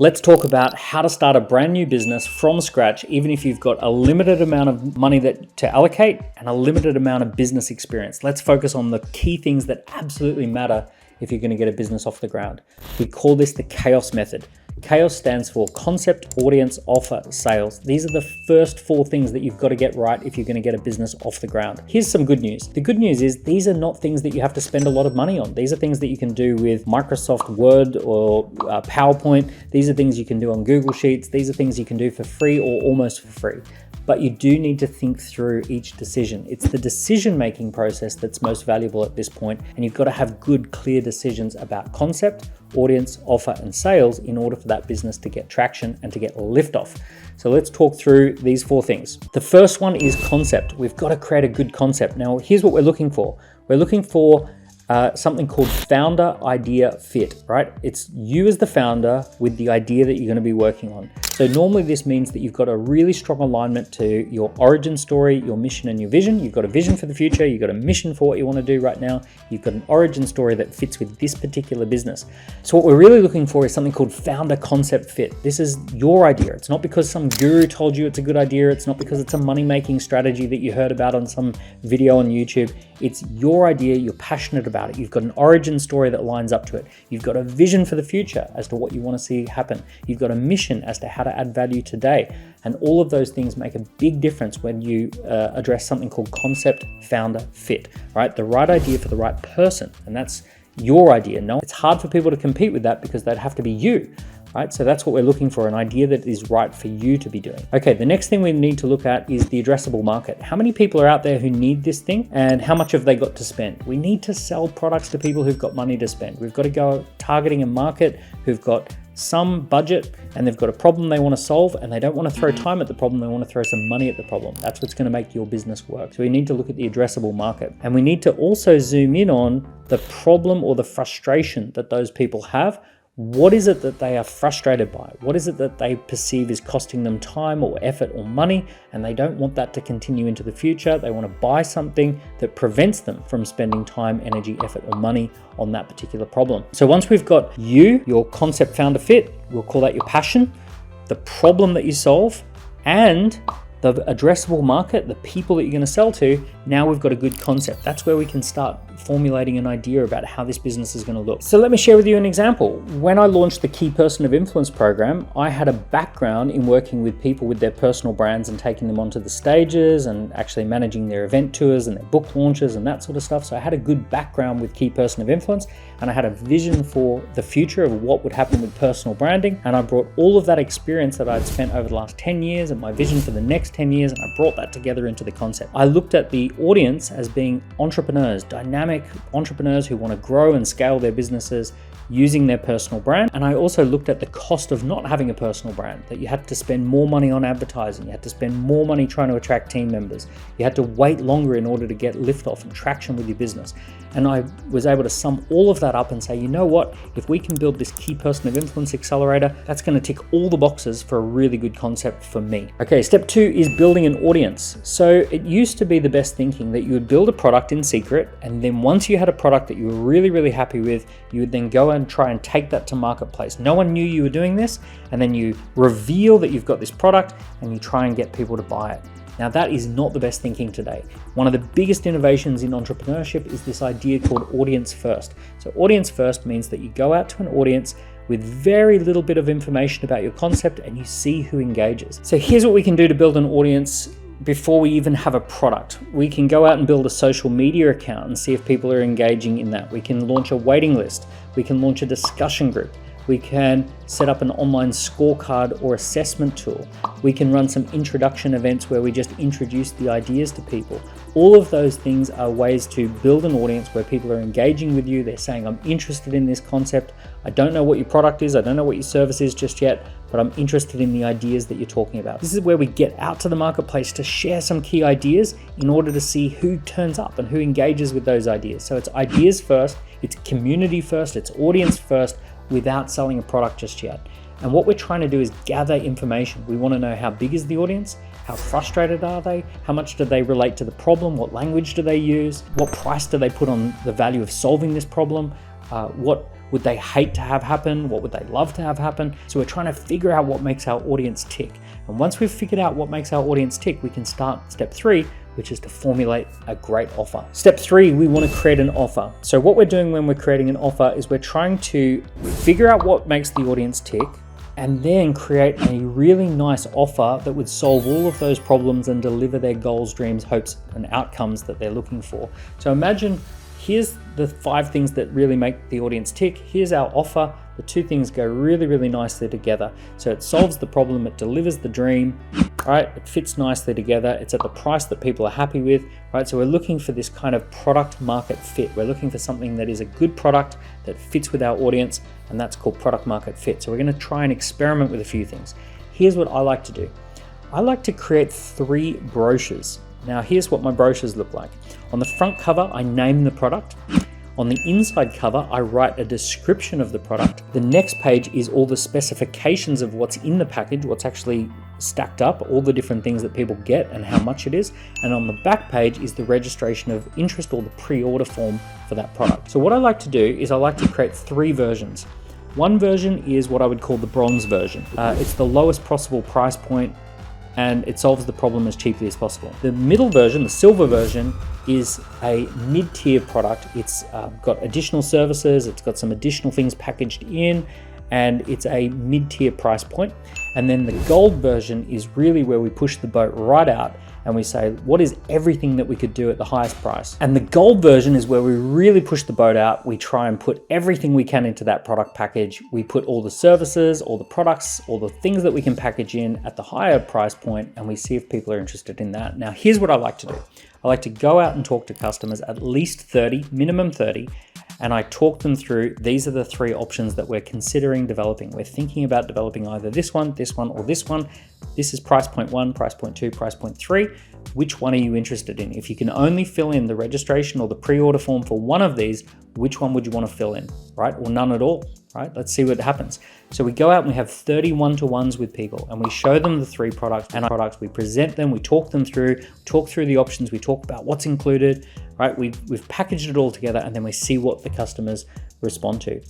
Let's talk about how to start a brand new business from scratch, even if you've got a limited amount of money to allocate and a limited amount of business experience. Let's focus on the key things that absolutely matter if you're going to get a business off the ground. We call this the CAOS method. CAOS stands for concept, audience, offer, sales. These are the first 4 things that you've got to get right if you're going to get a business off the ground. Here's some good news. The good news is these are not things that you have to spend a lot of money on. These are things that you can do with Microsoft Word or PowerPoint. These are things you can do on Google Sheets. These are things you can do for free or almost for free. But you do need to think through each decision. It's the decision-making process that's most valuable at this point, and you've got to have good, clear decisions about concept, audience, offer, and sales in order for that business to get traction and to get liftoff. So let's talk through these 4 things. The first one is concept. We've got to create a good concept. Now, here's what we're looking for. We're looking for something called founder idea fit, right? It's you as the founder with the idea that you're going to be working on. So normally this means that you've got a really strong alignment to your origin story, your mission and your vision. You've got a vision for the future. You've got a mission for what you want to do right now. You've got an origin story that fits with this particular business. So what we're really looking for is something called founder concept fit. This is your idea. It's not because some guru told you it's a good idea. It's not because it's a money-making strategy that you heard about on some video on YouTube. It's your idea. You're passionate about it. You've got an origin story that lines up to it. You've got a vision for the future as to what you want to see happen. You've got a mission as to how to add value today. And all of those things make a big difference when you address something called concept founder fit, right? The right idea for the right person. And that's your idea. No, it's hard for people to compete with that because they'd have to be you. Right? So that's what we're looking for, an idea that is right for you to be doing. Okay, the next thing we need to look at is the addressable market. How many people are out there who need this thing and how much have they got to spend? We need to sell products to people who've got money to spend. We've got to go targeting a market who've got some budget and they've got a problem they want to solve and they don't want to throw time at the problem, they want to throw some money at the problem. That's what's going to make your business work. So we need to look at the addressable market, and we need to also zoom in on the problem or the frustration that those people have. What is it that they are frustrated by? What is it that they perceive is costing them time or effort or money, and they don't want that to continue into the future? They want to buy something that prevents them from spending time, energy, effort, or money on that particular problem. So once we've got you, your concept founder fit, we'll call that your passion, the problem that you solve, and the addressable market, the people that you're going to sell to, now we've got a good concept. That's where we can start formulating an idea about how this business is going to look. So let me share with you an example. When I launched the Key Person of Influence program, I had a background in working with people with their personal brands and taking them onto the stages and actually managing their event tours and their book launches and that sort of stuff. So I had a good background with Key Person of Influence, and I had a vision for the future of what would happen with personal branding. And I brought all of that experience that I'd spent over the last 10 years and my vision for the next 10 years, and I brought that together into the concept. I looked at the audience as being entrepreneurs, dynamic entrepreneurs who want to grow and scale their businesses using their personal brand. And I also looked at the cost of not having a personal brand, that you had to spend more money on advertising, you had to spend more money trying to attract team members, you had to wait longer in order to get liftoff and traction with your business. And I was able to sum all of that up and say, you know what, if we can build this Key Person of Influence accelerator, that's going to tick all the boxes for a really good concept for me. Okay, step 2 is building an audience. So it used to be the best thinking that you would build a product in secret, and then once you had a product that you were really, really happy with, you would then go and try and take that to marketplace. No one knew you were doing this, and then you reveal that you've got this product and you try and get people to buy it. Now that is not the best thinking today. One of the biggest innovations in entrepreneurship is this idea called audience first. So audience first means that you go out to an audience with very little bit of information about your concept and you see who engages. So here's what we can do to build an audience before we even have a product. We can go out and build a social media account and see if people are engaging in that. We can launch a waiting list. We can launch a discussion group. We can set up an online scorecard or assessment tool. We can run some introduction events where we just introduce the ideas to people. All of those things are ways to build an audience where people are engaging with you. They're saying, I'm interested in this concept. I don't know what your product is. I don't know what your service is just yet, but I'm interested in the ideas that you're talking about. This is where we get out to the marketplace to share some key ideas in order to see who turns up and who engages with those ideas. So it's ideas first, it's community first, it's audience first, without selling a product just yet. And what we're trying to do is gather information. We want to know how big is the audience, how frustrated are they, how much do they relate to the problem, what language do they use, what price do they put on the value of solving this problem, what would they hate to have happen? What would they love to have happen? So we're trying to figure out what makes our audience tick. And once we've figured out what makes our audience tick, we can start step 3, which is to formulate a great offer. Step 3, we want to create an offer. So what we're doing when we're creating an offer is we're trying to figure out what makes the audience tick, and then create a really nice offer that would solve all of those problems and deliver their goals, dreams, hopes, and outcomes that they're looking for. So imagine, here's the 5 things that really make the audience tick. Here's our offer. The 2 things go really, really nicely together. So it solves the problem, it delivers the dream, right? It fits nicely together. It's at the price that people are happy with, right? So we're looking for this kind of product market fit. We're looking for something that is a good product that fits with our audience, and that's called product market fit. So we're going to try and experiment with a few things. Here's what I like to do. I like to create 3 brochures. Now here's what my brochures look like. On the front cover, I name the product. On the inside cover, I write a description of the product. The next page is all the specifications of what's in the package, what's actually stacked up, all the different things that people get and how much it is. And on the back page is the registration of interest, or the pre-order form for that product. So what I like to do is I like to create 3 versions. One version is what I would call the bronze version. It's the lowest possible price point, and it solves the problem as cheaply as possible. The middle version, the silver version, is a mid-tier product. It's got additional services, it's got some additional things packaged in, and it's a mid-tier price point. And then the gold version is really where we push the boat right out and we say, what is everything that we could do at the highest price? And the gold version is where we really push the boat out. We try and put everything we can into that product package. We put all the services, all the products, all the things that we can package in at the higher price point, and we see if people are interested in that. Now, here's what I like to do. I like to go out and talk to customers, at least 30, minimum 30, and I talk them through, these are the 3 options that we're considering developing. We're thinking about developing either this one, or this one. This is price point 1, price point 2, price point 3. Which one are you interested in? If you can only fill in the registration or the pre-order form for one of these, which one would you want to fill in, right? Or none at all, right? Let's see what happens. So we go out and we have 30 one-to-ones with people, and we show them the 3 products and our products. We present them, we talk them through, the options, we talk about what's included, right? We've packaged it all together, and then we see what the customers respond to.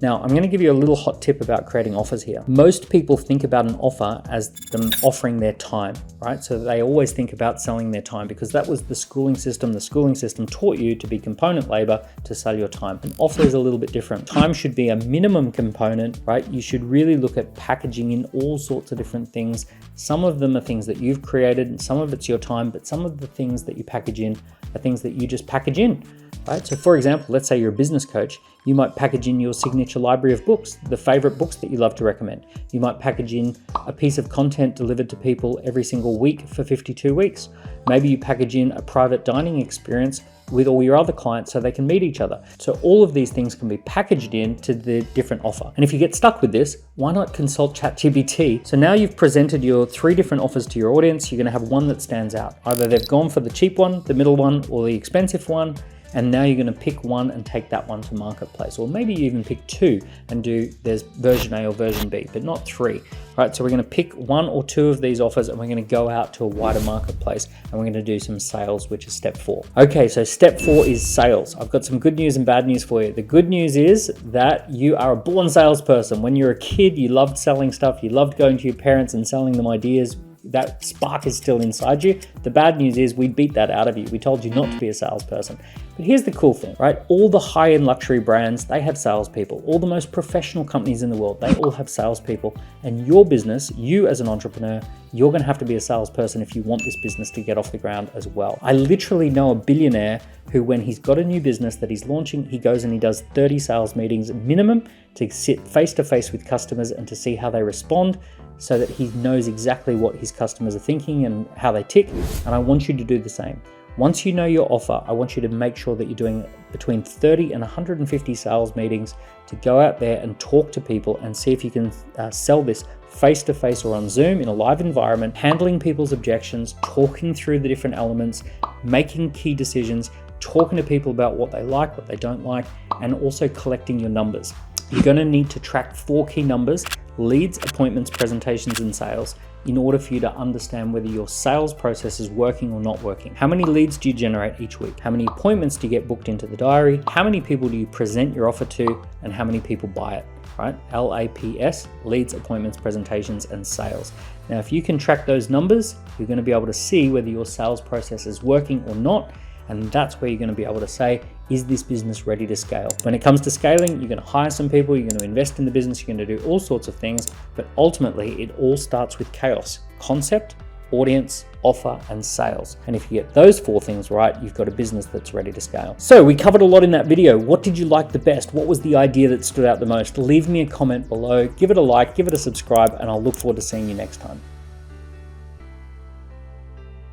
Now, I'm going to give you a little hot tip about creating offers here. Most people think about an offer as them offering their time, right? So they always think about selling their time, because that was the schooling system. The schooling system taught you to be component labor to sell your time. An offer is a little bit different. Time should be a minimum component, right? You should really look at packaging in all sorts of different things. Some of them are things that you've created, and some of it's your time, but some of the things that you package in are things that you just package in. Right? So for example, let's say you're a business coach, you might package in your signature library of books, the favorite books that you love to recommend. You might package in a piece of content delivered to people every single week for 52 weeks. Maybe you package in a private dining experience with all your other clients so they can meet each other. So all of these things can be packaged into the different offer. And if you get stuck with this, why not consult ChatGPT? So now you've presented your 3 different offers to your audience. You're going to have one that stands out. Either they've gone for the cheap one, the middle one, or the expensive one. And now you're going to pick one and take that one to marketplace. Or maybe you even pick 2 and do, there's version A or version B, but not 3, right? So we're going to pick 1 or 2 of these offers, and we're going to go out to a wider marketplace, and we're going to do some sales, which is step 4. Okay, so step 4 is sales. I've got some good news and bad news for you. The good news is that you are a born salesperson. When you're a kid, you loved selling stuff. You loved going to your parents and selling them ideas. That spark is still inside you. The bad news is we beat that out of you. We told you not to be a salesperson. But here's the cool thing, right? All the high-end luxury brands, they have salespeople. All the most professional companies in the world, they all have salespeople. And your business, you as an entrepreneur, you're gonna have to be a salesperson if you want this business to get off the ground as well. I literally know a billionaire who, when he's got a new business that he's launching, he goes and he does 30 sales meetings minimum to sit face-to-face with customers and to see how they respond, so that he knows exactly what his customers are thinking and how they tick. And I want you to do the same. Once you know your offer, I want you to make sure that you're doing between 30 and 150 sales meetings to go out there and talk to people and see if you can sell this face-to-face or on Zoom in a live environment, handling people's objections, talking through the different elements, making key decisions, talking to people about what they like, what they don't like, and also collecting your numbers. You're going to need to track 4 key numbers leads, appointments, presentations, and sales in order for you to understand whether your sales process is working or not working. How many leads do you generate each week? How many appointments do you get booked into the diary? How many people do you present your offer to? And how many people buy it, right? LAPS, leads, appointments, presentations, and sales. Now, if you can track those numbers, you're going to be able to see whether your sales process is working or not. And that's where you're going to be able to say, is this business ready to scale? When it comes to scaling, you're going to hire some people, you're going to invest in the business, you're going to do all sorts of things, but ultimately it all starts with CAOS: concept, audience, offer, and sales. And if you get those 4 things right, you've got a business that's ready to scale. So we covered a lot in that video. What did you like the best? What was the idea that stood out the most? Leave me a comment below, give it a like, give it a subscribe, and I'll look forward to seeing you next time.